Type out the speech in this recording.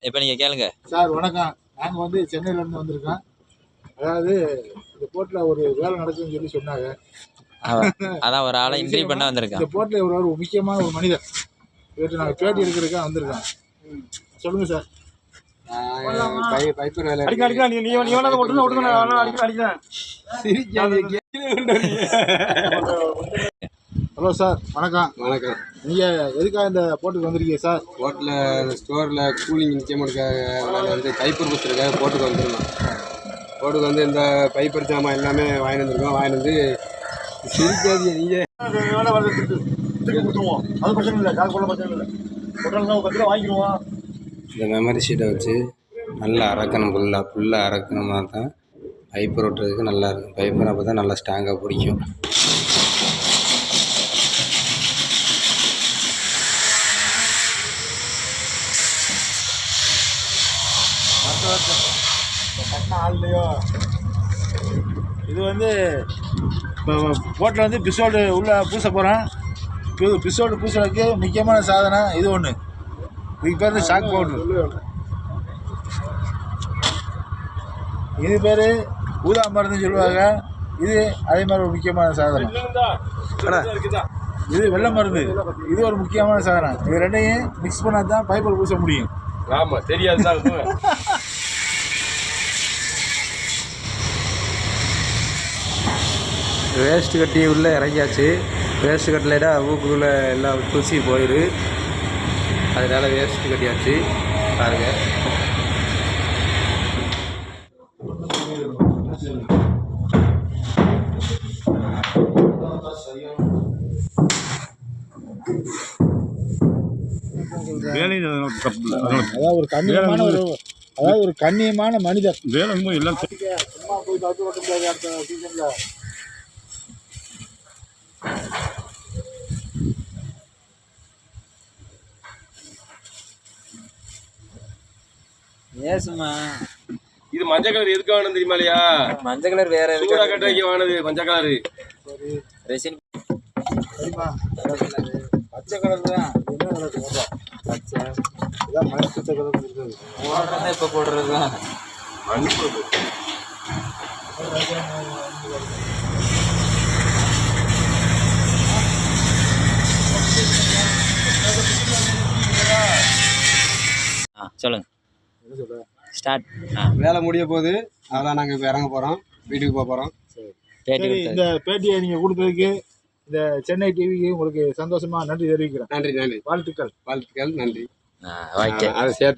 இப்போ நீங்கள் கேளுங்க சார். வணக்கம். நாங்கள் வந்து சென்னையிலேருந்து வந்திருக்கோம். அதாவது இந்த போர்ட்டில் ஒரு வேலை நடக்குதுன்னு சொல்லி சொன்னாங்க. அதான் ஒரு ஆளை இன்டர்வியூ பண்ண வந்திருக்கேன். இந்த போர்ட்டில் ஒரு முக்கியமான ஒரு மனிதர் இவற்றை நாங்கள் பேட்டி எடுக்கிறதுக்காக வந்திருக்கோம். சொல்லுங்கள் சார். பைப்பர் வேலை ஹலோ சார். வணக்கம். வணக்கம். நீங்கள் எதுக்காக இந்த போர்ட்டுக்கு வந்திருக்கீங்க சார்? போட்டில் ஸ்டோரில் கூலிங் நிச்சயம் வந்து பைப்பர் கொடுத்துருக்காங்க. போட்டுக்கு வந்துருக்கோம். போட்டுக்கு வந்து இந்த பைப்பர் ஜாமான் எல்லாமே வாங்கிட்டு வந்துருக்கோம். வாங்கிட்டு வந்து சிரிக்காது. நீங்கள் கொடுத்துருவோம். அது பிரச்சனை இல்லை. கால் கொள்ள பிரச்சனை இல்லை. ஹோட்டல் வாங்கிடுவோம். இந்த மெமரி ஷீட்டை வச்சு நல்லா அறக்கணும். ஃபுல்லாக அறக்கணும்னா தான் பைப்பர் ஓட்டுறதுக்கு நல்லா இருக்கும். பைப்பர் அப்போ தான் நல்லா ஸ்ட்ராங்காக பிடிக்கும். ஆள்லையோ இது வந்து இப்போ போட்டில் வந்து பிசோடு உள்ளே பூச போகிறோம். பிசோடு பூசுறதுக்கு முக்கியமான சாதனம் இது ஒன்று. இதுக்கு பேர் ஷாக் பவுட்ரு. இது பேர் ஊதா மருந்துன்னு சொல்லுவாங்க. இது அதே மாதிரி ஒரு முக்கியமான சாதனம். இது வெள்ளை மருந்து. இது ஒரு முக்கியமான சாதனம். இது ரெண்டையும் மிக்ஸ் பண்ணால் தான் பைப்பில் பூச முடியும். ஆமாம், தெரியாது. வேஸ்ட்டு கட்டி உள்ளே இறங்கியாச்சு. வேஸ்ட்டு கட்டலைடா ஊக்குள்ளே எல்லாம் தூசி போயிடு. அதனால வேஸ்ட்டு கட்டியாச்சு. பாருங்க. அதாவது ஒரு கண்ணியமான மனிதர். எல்லாம் சும்மா போய் தவிர்த்து ஓட்ட முடியாது. அடுத்த சீசனில் ஏசுமா இது மஞ்சள் கலர் எதுக்கு வாங்கினது தெரியுமா இல்லையா? மஞ்சள் கலர் வேற சூடா கட்டுறதுக்கு வாங்கினது மஞ்சள் கலரு. ரெசின் சரிம்மா. பச்சை கலர் தான். என்ன கலர்? பச்சை. இதான் மண் பச்சை கலர் இருக்குது. போடுறதா இப்போ போடுறது தான் மண். சொல்லுங்க. ஸ்டார்ட். வேலை முடிய போகுது. அதெல்லாம் நாங்கள் இப்போ இறங்க போகிறோம். வீட்டுக்கு போக போகிறோம். சரி. இந்த பேட்டியை நீங்கள் கொடுத்ததுக்கு இந்த சென்னை டிவிக்கு உங்களுக்கு சந்தோஷமாக நன்றி தெரிவிக்கிறேன். நன்றி. வாழ்த்துக்கள். நன்றி. ஓகே. அதை சேர்த்து